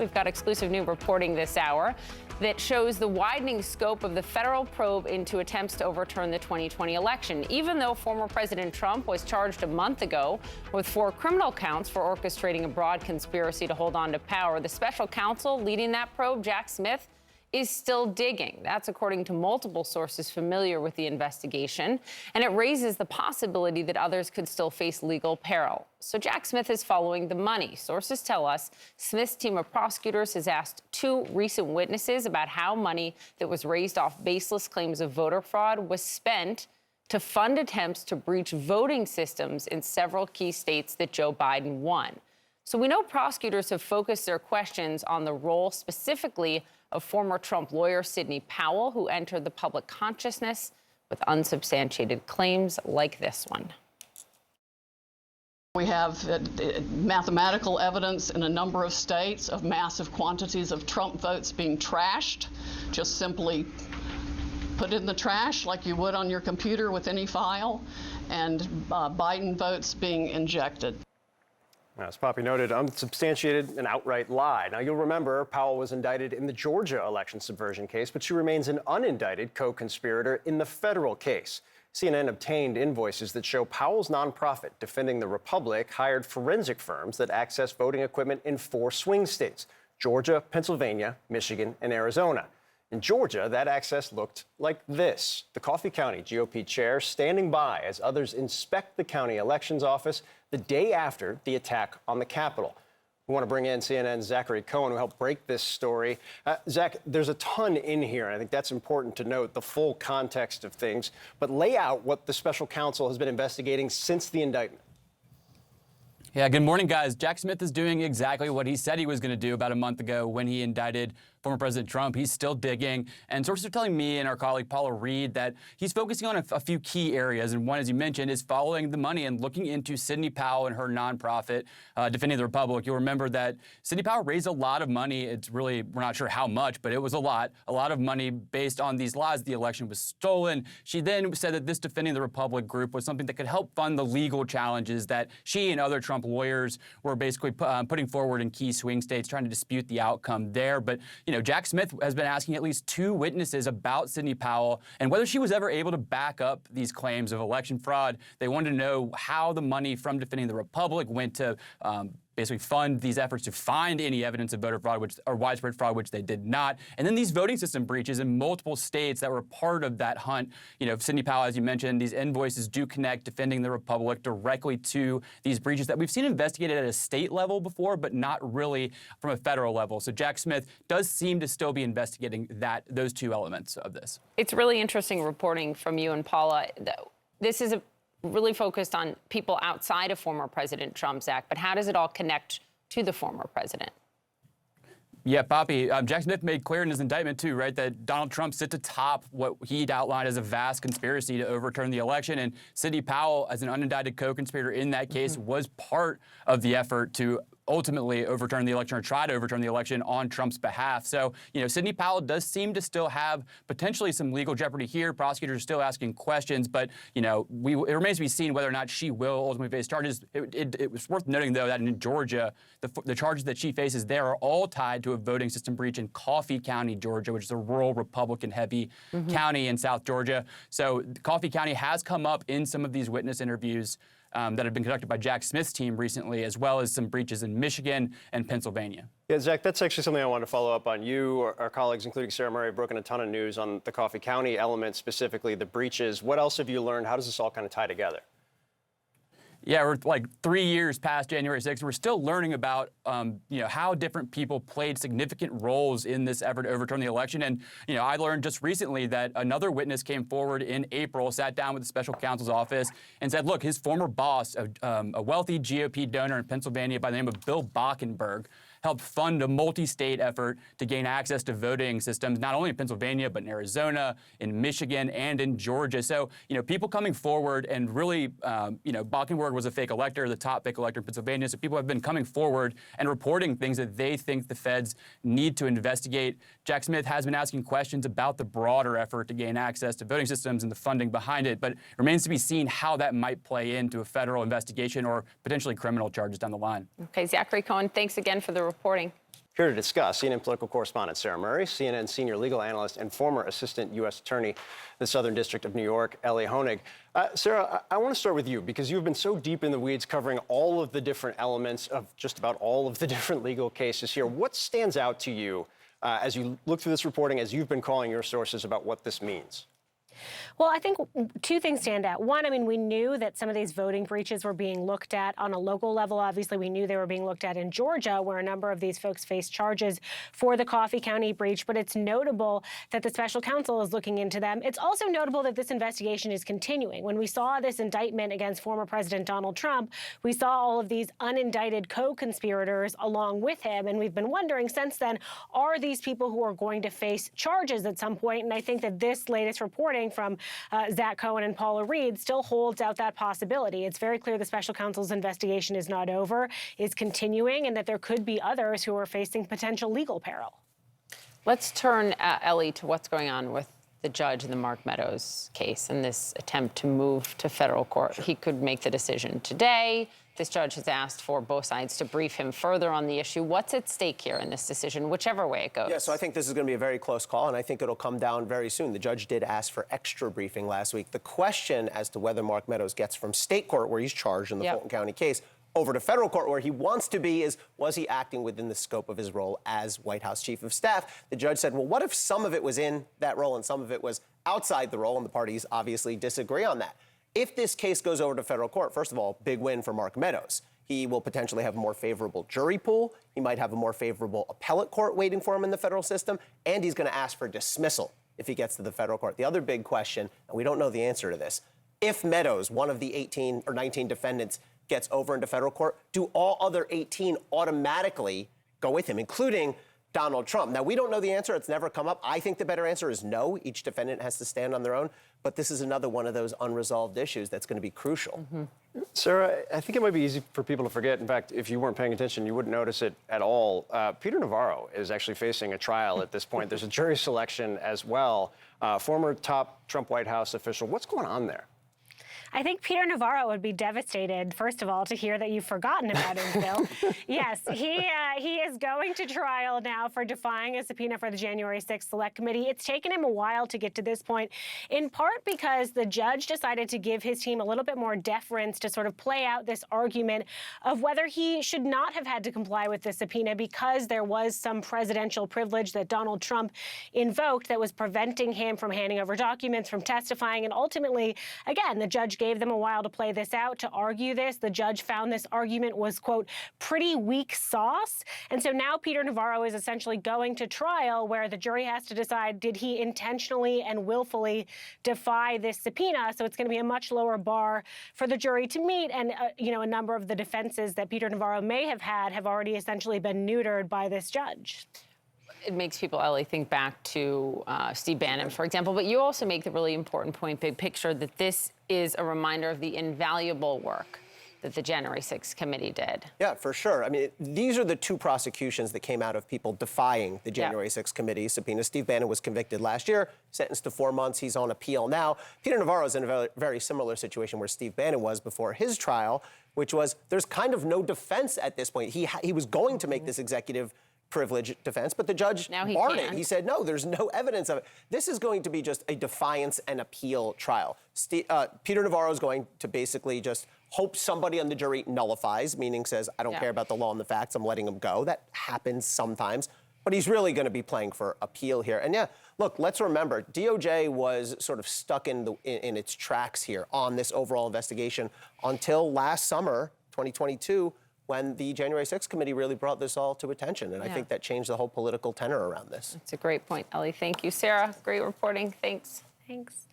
We've got exclusive new reporting this hour that shows the widening scope of the federal probe into attempts to overturn the 2020 election. Even though former President Trump was charged a month ago with 4 criminal counts for orchestrating a broad conspiracy to hold on to power, the special counsel leading that probe, Jack Smith, is still digging. That's according to multiple sources familiar with the investigation, and it raises the possibility that others could still face legal peril. So Jack Smith is following the money. Sources tell us Smith's team of prosecutors has asked 2 recent witnesses about how money that was raised off baseless claims of voter fraud was spent to fund attempts to breach voting systems in several key states that Joe Biden won. So we know prosecutors have focused their questions on the role specifically of former Trump lawyer Sidney Powell, who entered the public consciousness with unsubstantiated claims like this one. We have mathematical evidence in a number of states of massive quantities of Trump votes being trashed. Just simply put in the trash like you would on your computer with any file, and Biden votes being injected. As Poppy noted, unsubstantiated and outright lie. Now, you'll remember Powell was indicted in the Georgia election subversion case, but she remains an unindicted co-conspirator in the federal case. CNN obtained invoices that show Powell's nonprofit, Defending the Republic, hired forensic firms that access voting equipment in 4 swing states: Georgia, Pennsylvania, Michigan, and Arizona. In Georgia, that access looked like this. The Coffee County GOP chair standing by as others inspect the county elections office the day after the attack on the Capitol. We want to bring in CNN's Zachary Cohen, who helped break this story. Zach, there's a ton in here, and I think that's important to note, the full context of things. But lay out what the special counsel has been investigating since the indictment. Yeah, good morning, guys. Jack Smith is doing exactly what he said he was going to do about a month ago when he indicted former President Trump. He's still digging, and sources are telling me and our colleague Paula Reed that he's focusing on a few key areas, and one, as you mentioned, is following the money and looking into Sidney Powell and her nonprofit, Defending the Republic. You'll remember that Sidney Powell raised a lot of money. It's really, we're not sure how much, but it was a lot of money based on these lies. The election was stolen. She then said that this Defending the Republic group was something that could help fund the legal challenges that she and other Trump lawyers were basically putting forward in key swing states, trying to dispute the outcome there. But, Jack Smith has been asking at least 2 witnesses about Sidney Powell and whether she was ever able to back up these claims of election fraud. They wanted to know how the money from Defending the Republic went to basically fund these efforts to find any evidence of voter fraud, or widespread fraud, which they did not. And then these voting system breaches in multiple states that were part of that hunt. Sidney Powell, as you mentioned, these invoices do connect Defending the Republic directly to these breaches that we've seen investigated at a state level before, but not really from a federal level. So Jack Smith does seem to still be investigating those 2 elements of this. It's really interesting reporting from you and Paula. This is really focused on people outside of former President Trump, Zach, but how does it all connect to the former president? Yeah, Poppy, Jack Smith made clear in his indictment, too, right, that Donald Trump sits atop what he'd outlined as a vast conspiracy to overturn the election. And Sidney Powell, as an unindicted co-conspirator in that case, was part of the effort to ultimately overturn the election, or try to overturn the election on Trump's behalf. So, Sidney Powell does seem to still have potentially some legal jeopardy here. Prosecutors are still asking questions, but, it remains to be seen whether or not she will ultimately face charges. It was worth noting, though, that in Georgia, the charges that she faces there are all tied to a voting system breach in Coffee County, Georgia, which is a rural Republican-heavy county in South Georgia. So Coffee County has come up in some of these witness interviews that have been conducted by Jack Smith's team recently, as well as some breaches in Michigan and Pennsylvania. Yeah, Zach, that's actually something I wanted to follow up on. You, our colleagues, including Sarah Murray, have broken a ton of news on the Coffee County element, specifically the breaches. What else have you learned? How does this all kind of tie together? Yeah, we're like 3 years past January 6th. We're still learning about, how different people played significant roles in this effort to overturn the election. And, I learned just recently that another witness came forward in April, sat down with the special counsel's office and said, look, his former boss, a wealthy GOP donor in Pennsylvania by the name of Bill Bockenberg, helped fund a multi-state effort to gain access to voting systems, not only in Pennsylvania, but in Arizona, in Michigan, and in Georgia. So, people coming forward and really, Bockenberg was a fake elector, the top fake elector in Pennsylvania. So people have been coming forward and reporting things that they think the feds need to investigate. Jack Smith has been asking questions about the broader effort to gain access to voting systems and the funding behind it, but it remains to be seen how that might play into a federal investigation or potentially criminal charges down the line. Okay, Zachary Cohen, thanks again for the reporting. Here to discuss, CNN political correspondent Sarah Murray, CNN senior legal analyst and former assistant U.S. attorney in the Southern District of New York, Ellie Honig. Sarah, I want to start with you because you've been so deep in the weeds covering all of the different elements of just about all of the different legal cases here. What stands out to you as you look through this reporting, as you've been calling your sources about what this means? Well, I think two things stand out. One, I mean, we knew that some of these voting breaches were being looked at on a local level. Obviously, we knew they were being looked at in Georgia, where a number of these folks faced charges for the Coffee County breach. But it's notable that the special counsel is looking into them. It's also notable that this investigation is continuing. When we saw this indictment against former President Donald Trump, we saw all of these unindicted co-conspirators along with him. And we've been wondering since then, are these people who are going to face charges at some point? And I think that this latest reporting from Zach Cohen and Paula Reed still holds out that possibility. It's very clear the special counsel's investigation is not over, is continuing, and that there could be others who are facing potential legal peril. Let's turn, Ellie, to what's going on with the judge in the Mark Meadows case and this attempt to move to federal court. He could make the decision today. This judge has asked for both sides to brief him further on the issue. What's at stake here in this decision, whichever way it goes? Yeah, so I think this is going to be a very close call, and I think it'll come down very soon. The judge did ask for extra briefing last week. The question as to whether Mark Meadows gets from state court, where he's charged in the Fulton County case, over to federal court, where he wants to be, is was he acting within the scope of his role as White House Chief of Staff? The judge said, well, what if some of it was in that role and some of it was outside the role? And the parties obviously disagree on that. If this case goes over to federal court, first of all, big win for Mark Meadows. He will potentially have a more favorable jury pool. He might have a more favorable appellate court waiting for him in the federal system. And he's going to ask for dismissal if he gets to the federal court. The other big question, and we don't know the answer to this, if Meadows, one of the 18 or 19 defendants, gets over into federal court, do all other 18 automatically go with him, including Donald Trump? Now, we don't know the answer. It's never come up. I think the better answer is no. Each defendant has to stand on their own. But this is another one of those unresolved issues that's going to be crucial. Mm-hmm. Sarah, I think it might be easy for people to forget. In fact, if you weren't paying attention, you wouldn't notice it at all. Peter Navarro is actually facing a trial at this point. There's a jury selection as well. Former top Trump White House official. What's going on there? I think Peter Navarro would be devastated, first of all, to hear that you've forgotten about him, Bill. Yes, he is going to trial now for defying a subpoena for the January 6th Select Committee. It's taken him a while to get to this point, in part because the judge decided to give his team a little bit more deference to sort of play out this argument of whether he should not have had to comply with the subpoena because there was some presidential privilege that Donald Trump invoked that was preventing him from handing over documents, from testifying. And ultimately, again, the judge gave them a while to play this out, to argue this. The judge found this argument was, quote, pretty weak sauce. And so now Peter Navarro is essentially going to trial where the jury has to decide, did he intentionally and willfully defy this subpoena? So it's going to be a much lower bar for the jury to meet. And, a number of the defenses that Peter Navarro may have had have already essentially been neutered by this judge. It makes people, Ellie, think back to Steve Bannon, for example. But you also make the really important point, big picture, that this is a reminder of the invaluable work that the January 6th committee did. Yeah, for sure. I mean, these are the two prosecutions that came out of people defying the January 6th committee subpoena. Steve Bannon was convicted last year, sentenced to 4 months. He's on appeal now. Peter Navarro is in a very similar situation where Steve Bannon was before his trial, which was there's kind of no defense at this point. He was going to make this executive privilege defense, but the judge barred it. He said, no, there's no evidence of it. This is going to be just a defiance and appeal trial. Peter Navarro is going to basically just hope somebody on the jury nullifies, meaning says, I don't care about the law and the facts, I'm letting him go. That happens sometimes, but he's really going to be playing for appeal here. And yeah, look, let's remember, DOJ was sort of stuck in its tracks here on this overall investigation until last summer, 2022, when the January 6th committee really brought this all to attention. And I think that changed the whole political tenor around this. That's a great point, Ellie. Thank you, Sarah. Great reporting. Thanks. Thanks.